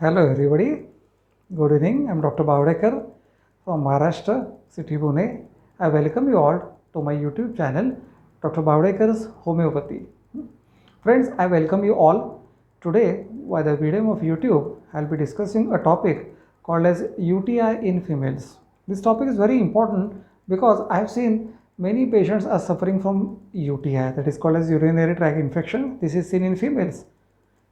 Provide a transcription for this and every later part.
Hello everybody, good evening. I'm Dr. Bavdekar from Maharashtra, city Pune. I welcome you all to my YouTube channel, Dr. Bavdekar's Homeopathy. Friends, I welcome you all. Today, by the medium of YouTube, I'll be discussing a topic called as UTI in females. This topic is very important because I've seen many patients are suffering from UTI, that is called as urinary tract infection. This is seen in females.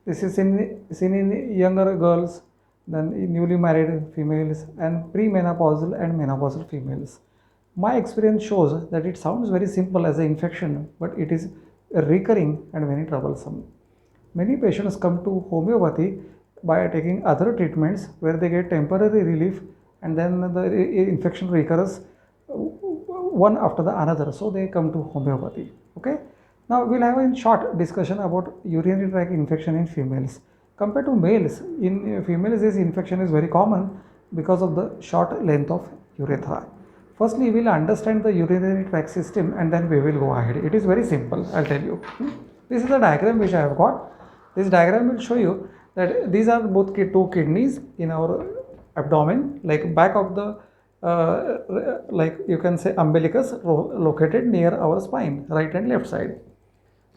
This is seen in younger girls, then in newly married females, and premenopausal and menopausal females. My experience shows that it sounds very simple as an infection, but it is recurring and very troublesome. Many patients come to homeopathy by taking other treatments where they get temporary relief and then the infection recurs one after the another. So they come to homeopathy. Okay. Now we'll have a short discussion about urinary tract infection in females. Compared to males, in females this infection is very common because of the short length of urethra. Firstly, we'll understand the urinary tract system and then we will go ahead. It is very simple, I'll tell you. This is a diagram which I have got. This diagram will show you that these are both two kidneys in our abdomen, like back of the like you can say umbilicus located near our spine, right and left side.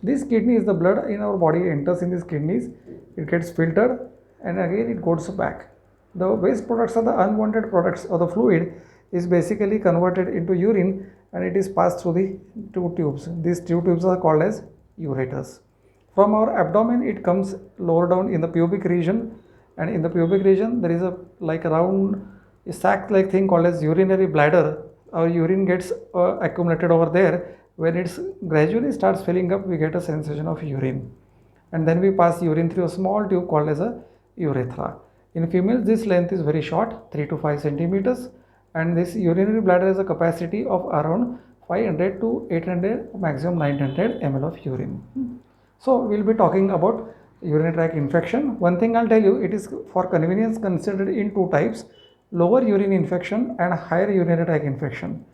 This kidney is the blood in our body enters in these kidneys, it gets filtered and again it goes back. The waste products are the unwanted products or the fluid is basically converted into urine and it is passed through the two tubes. These two tubes are called as ureters. From our abdomen it comes lower down in the pubic region, and in the pubic region there is a like round sac like thing called as urinary bladder. Our urine gets accumulated over there. When it gradually starts filling up, we get a sensation of urine, and then we pass urine through a small tube called as a urethra. In females this length is very short, 3 to 5 centimeters, and this urinary bladder has a capacity of around 500 to 800 maximum 900 ml of urine. So we'll be talking about urinary tract infection. One thing I'll tell you, it is for convenience considered in two types: lower urine infection and higher urinary tract infection.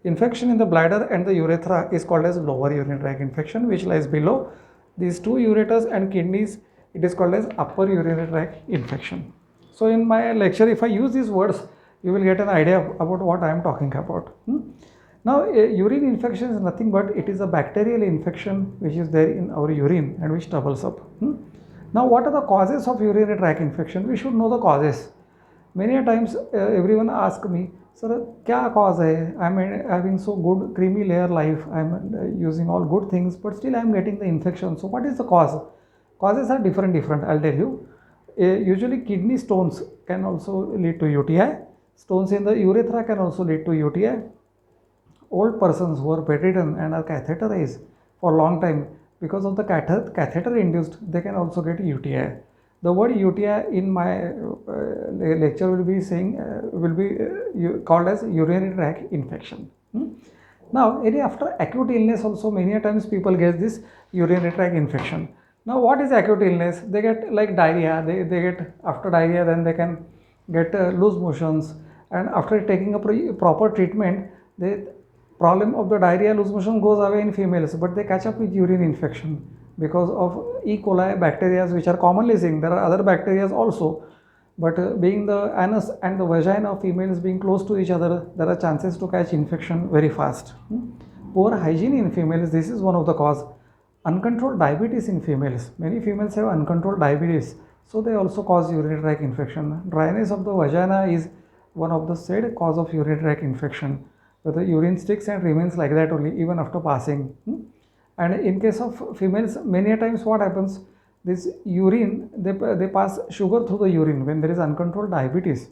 Infection in the bladder and the urethra is called as lower urinary tract infection, which lies below these two ureters and kidneys. It is called as upper urinary tract infection. So in my lecture, if I use these words, you will get an idea about what I am talking about. Now, urine infection is nothing but it is a bacterial infection which is there in our urine and which troubles up. Now, what are the causes of urinary tract infection? We should know the causes. Many a times everyone asks me, sir, kya cause hai? I'm having so good creamy layer life, I'm using all good things, but still I'm getting the infection. So what is the cause? Causes are different, I'll tell you. Usually kidney stones can also lead to UTI. Stones in the urethra can also lead to UTI. Old persons who are bedridden and are catheterized for a long time, because of the catheter induced, they can also get UTI. The word UTI in my lecture will be saying called as urinary tract infection. Now, after acute illness also many times people get this urinary tract infection. Now, what is acute illness? They get like diarrhea. They get after diarrhea, then they can get loose motions, and after taking a proper treatment, the problem of the diarrhea loose motion goes away in females, but they catch up with urine infection because of E. coli bacteria which are commonly seen. There are other bacteria also, but being the anus and the vagina of females being close to each other, there are chances to catch infection very fast. Poor hygiene in females, this is one of the cause. Uncontrolled diabetes in females. Many females have uncontrolled diabetes, so they also cause urinary tract infection. Dryness of the vagina is one of the said cause of urinary tract infection, where the urine sticks and remains like that only even after passing. And in case of females, many times what happens, this urine, they pass sugar through the urine when there is uncontrolled diabetes,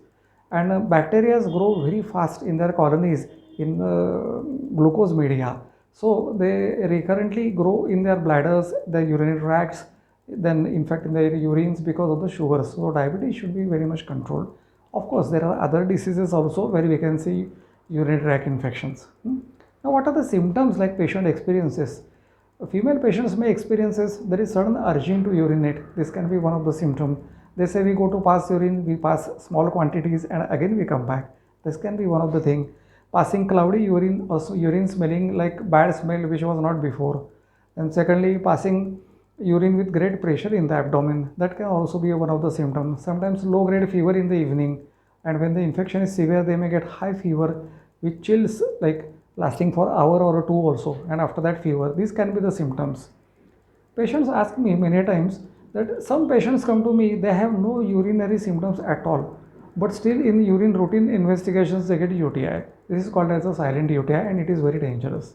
and bacteria grow very fast in their colonies in the glucose media. So they recurrently grow in their bladders, their urinary tracts, then in fact in their urines because of the sugars. So diabetes should be very much controlled. Of course, there are other diseases also where we can see urinary tract infections. Now, what are the symptoms like patient experiences? Female patients may experiences there is sudden urging to urinate. This can be one of the symptoms. They say we go to pass urine, we pass small quantities and again we come back. This can be one of the thing. Passing cloudy urine, also urine smelling like bad smell which was not before. And secondly, passing urine with great pressure in the abdomen. That can also be one of the symptoms. Sometimes low grade fever in the evening, and when the infection is severe, they may get high fever with chills like lasting for hour or two also, and after that fever. These can be the symptoms. Patients ask me many times that some patients come to me, they have no urinary symptoms at all, but still in urine routine investigations they get UTI. This is called as a silent UTI and it is very dangerous.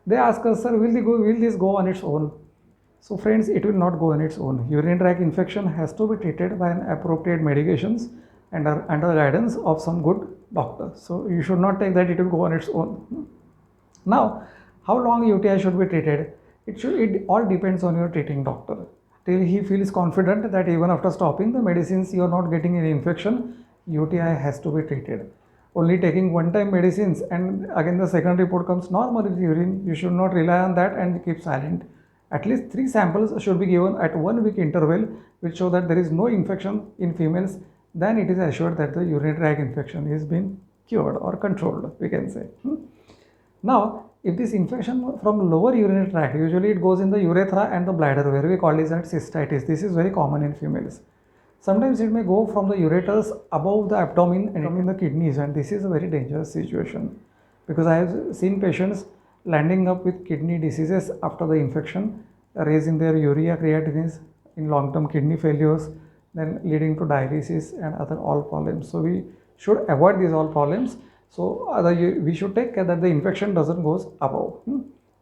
They ask us, sir, will this go on its own? So friends, it will not go on its own. Urinary tract infection has to be treated by an appropriate medications and are under guidance of some good doctor. So you should not take that it will go on its own. Now, how long UTI should be treated? It all depends on your treating doctor. Till he feels confident that even after stopping the medicines you are not getting any infection, UTI has to be treated. Only taking one-time medicines and again the second report comes normal with urine, you should not rely on that and keep silent. At least 3 samples should be given at 1 week interval which show that there is no infection in females. Then it is assured that the urinary tract infection is been cured or controlled, we can say. Now, if this infection from lower urinary tract, usually it goes in the urethra and the bladder where we call this as cystitis. This is very common in females. Sometimes it may go from the ureters above the abdomen and in the kidneys, and this is a very dangerous situation because I have seen patients landing up with kidney diseases after the infection, raising their urea creatinine in long-term kidney failures, then leading to dialysis and other all problems. So we should avoid these all problems. So we should take care that the infection doesn't goes above.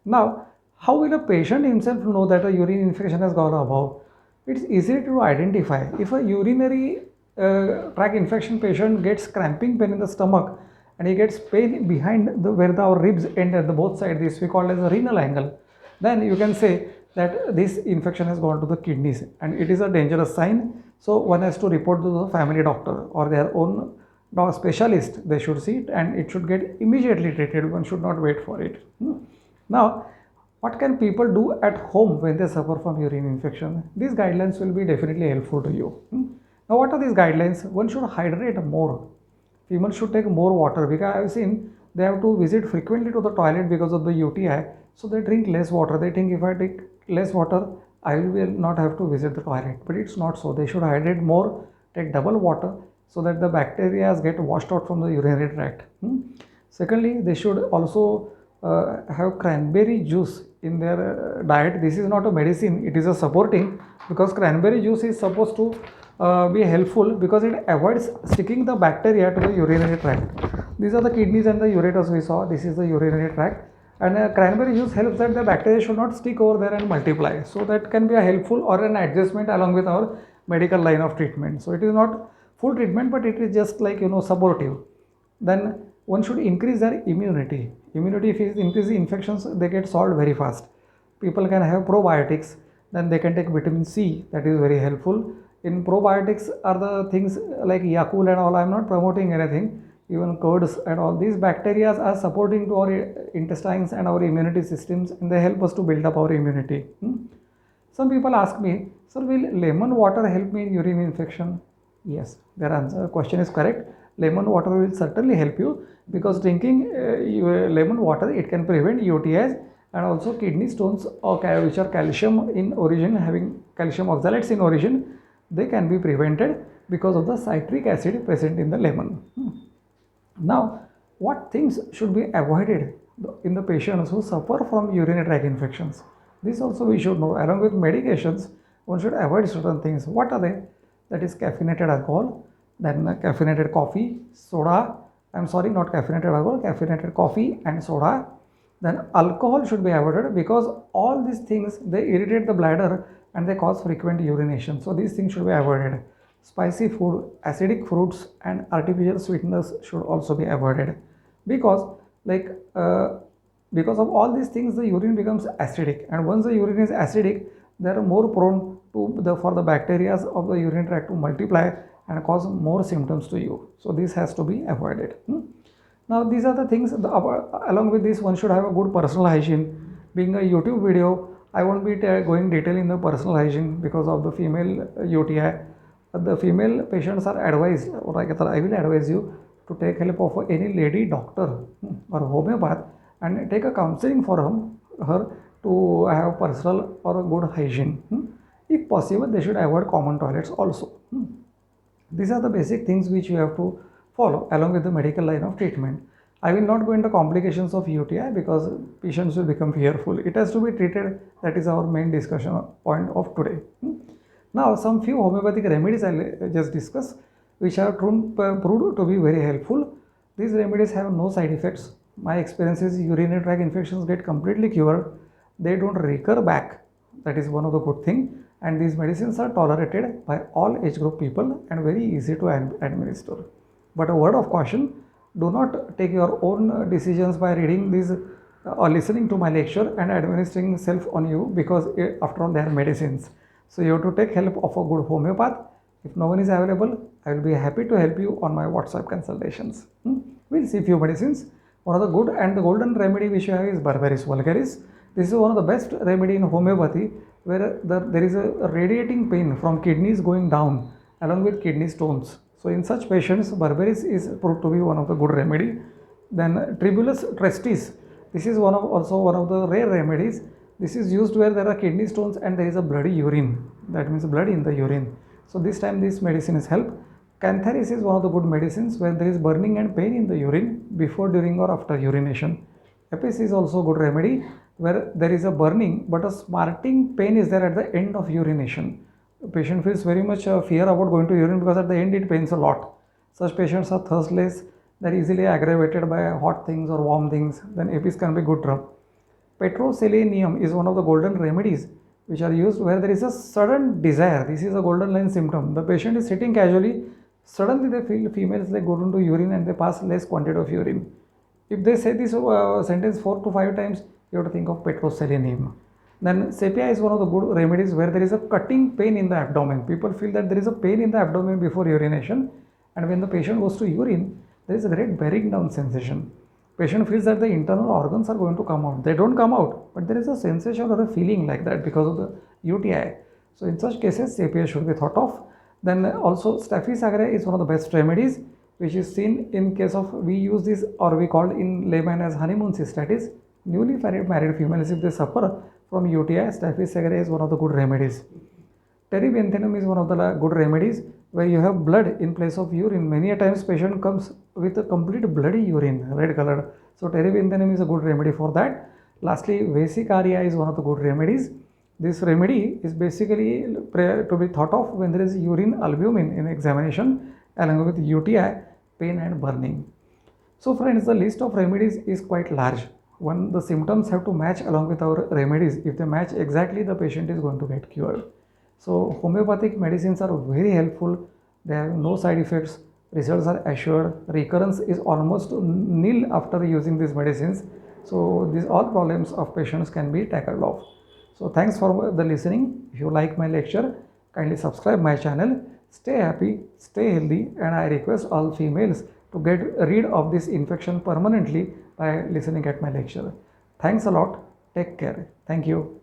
Now, how will a patient himself know that a urine infection has gone above? It's easy to identify. If a urinary tract infection patient gets cramping pain in the stomach and he gets pain behind where our ribs end at the both sides, this we call as a renal angle, then you can say that this infection has gone to the kidneys and it is a dangerous sign. So one has to report to the family doctor or their own specialist. They should see it and it should get immediately treated. One should not wait for it. Now, what can people do at home when they suffer from urine infection? These guidelines will be definitely helpful to you. Now, what are these guidelines? One should hydrate more. Female should take more water because I have seen they have to visit frequently to the toilet because of the UTI. So they drink less water. They think if I take less water, I will not have to visit the toilet. But it's not so. They should hydrate more, take double water so that the bacteria get washed out from the urinary tract. Secondly, they should also have cranberry juice in their diet. This is not a medicine, it is a supporting because cranberry juice is supposed to be helpful because it avoids sticking the bacteria to the urinary tract. These are the kidneys and the ureters we saw. This is the urinary tract and cranberry juice helps that the bacteria should not stick over there and multiply. So that can be a helpful or an adjustment along with our medical line of treatment. So it is not full treatment but it is just like supportive. Then one should increase their immunity. Immunity, if it increases infections, they get solved very fast. People can have probiotics, then they can take vitamin C, that is very helpful. In probiotics are the things like Yakult and all. I am not promoting anything, even curds and all. These bacteria are supporting to our intestines and our immunity systems and they help us to build up our immunity. Some people ask me, sir, will lemon water help me in urine infection? Yes, their answer question is correct. Lemon water will certainly help you because drinking lemon water, it can prevent UTIs and also kidney stones which are calcium in origin, having calcium oxalates in origin, they can be prevented because of the citric acid present in the lemon. Now, what things should be avoided in the patients who suffer from urinary tract infections? This also we should know. Along with medications, one should avoid certain things. What are they? That is caffeinated alcohol, then caffeinated coffee, soda, I'm sorry, not caffeinated alcohol, caffeinated coffee and soda. Then alcohol should be avoided because all these things, they irritate the bladder and they cause frequent urination. So these things should be avoided. Spicy food, acidic fruits and artificial sweeteners should also be avoided because because of all these things the urine becomes acidic, and once the urine is acidic, they are more prone to for the bacteria of the urinary tract to multiply and cause more symptoms to you. So this has to be avoided. Now these are the things, along with this one should have a good personal hygiene. Being a YouTube video, I won't be going detail in the personal hygiene because of the female UTI. The female patients are advised, or I will advise you to take help of any lady doctor or homeopath and take a counseling for her to have personal or a good hygiene. If possible, they should avoid common toilets also. These are the basic things which you have to follow along with the medical line of treatment. I will not go into complications of UTI because patients will become fearful. It has to be treated. That is our main discussion point of today. Now, some few homeopathic remedies I'll just discuss, which are proved to be very helpful. These remedies have no side effects. My experience is urinary tract infections get completely cured. They don't recur back. That is one of the good thing. And these medicines are tolerated by all age group people and very easy to administer. But a word of caution, do not take your own decisions by reading these or listening to my lecture and administering self on you, because after all they are medicines. So you have to take help of a good homeopath. If no one is available, I will be happy to help you on my WhatsApp consultations. We'll see few medicines. One of the good and the golden remedy which you have is Berberis vulgaris. This is one of the best remedy in homeopathy, where there is a radiating pain from kidneys going down along with kidney stones. So in such patients, Berberis is proved to be one of the good remedy. Then Tribulus tristis. This is also one of the rare remedies. This is used where there are kidney stones and there is a bloody urine. That means blood in the urine. So this time this medicine is help. Cantharis is one of the good medicines where there is burning and pain in the urine before, during or after urination. Apis is also a good remedy where there is a burning but a smarting pain is there at the end of urination. The patient feels very much fear about going to urine because at the end it pains a lot. Such patients are thirstless, they are easily aggravated by hot things or warm things, then Apis can be good drug. Petroselenium is one of the golden remedies which are used where there is a sudden desire. This is a golden line symptom. The patient is sitting casually, suddenly they feel females, they go into urine and they pass less quantity of urine. If they say this sentence 4 to 5 times, you have to think of petroselenium. Then sepia is one of the good remedies where there is a cutting pain in the abdomen. People feel that there is a pain in the abdomen before urination, and when the patient goes to urine, there is a great bearing down sensation. Patient feels that the internal organs are going to come out. They don't come out, but there is a sensation or a feeling like that because of the UTI. So in such cases, sepia should be thought of. Then also Staphylococcus aureus is one of the best remedies, which is seen in case of, we use this or we call in layman as honeymoon cystitis. Newly married females, if they suffer from UTI, Staphylococcus aureus is one of the good remedies. Terebinthenum is one of the good remedies where you have blood in place of urine. Many a times patient comes with a complete bloody urine, red colored. So terebinthenum is a good remedy for that. Lastly, vesicaria is one of the good remedies. This remedy is basically to be thought of when there is urine albumin in examination along with UTI, pain and burning. So friends, the list of remedies is quite large. When the symptoms have to match along with our remedies, if they match exactly, the patient is going to get cured. So homeopathic medicines are very helpful. They have no side effects. Results are assured. Recurrence is almost nil after using these medicines. So these all problems of patients can be tackled off. So thanks for the listening. If you like my lecture, kindly subscribe my channel. Stay happy, stay healthy, and I request all females to get rid of this infection permanently by listening at my lecture. Thanks a lot. Take care. Thank you.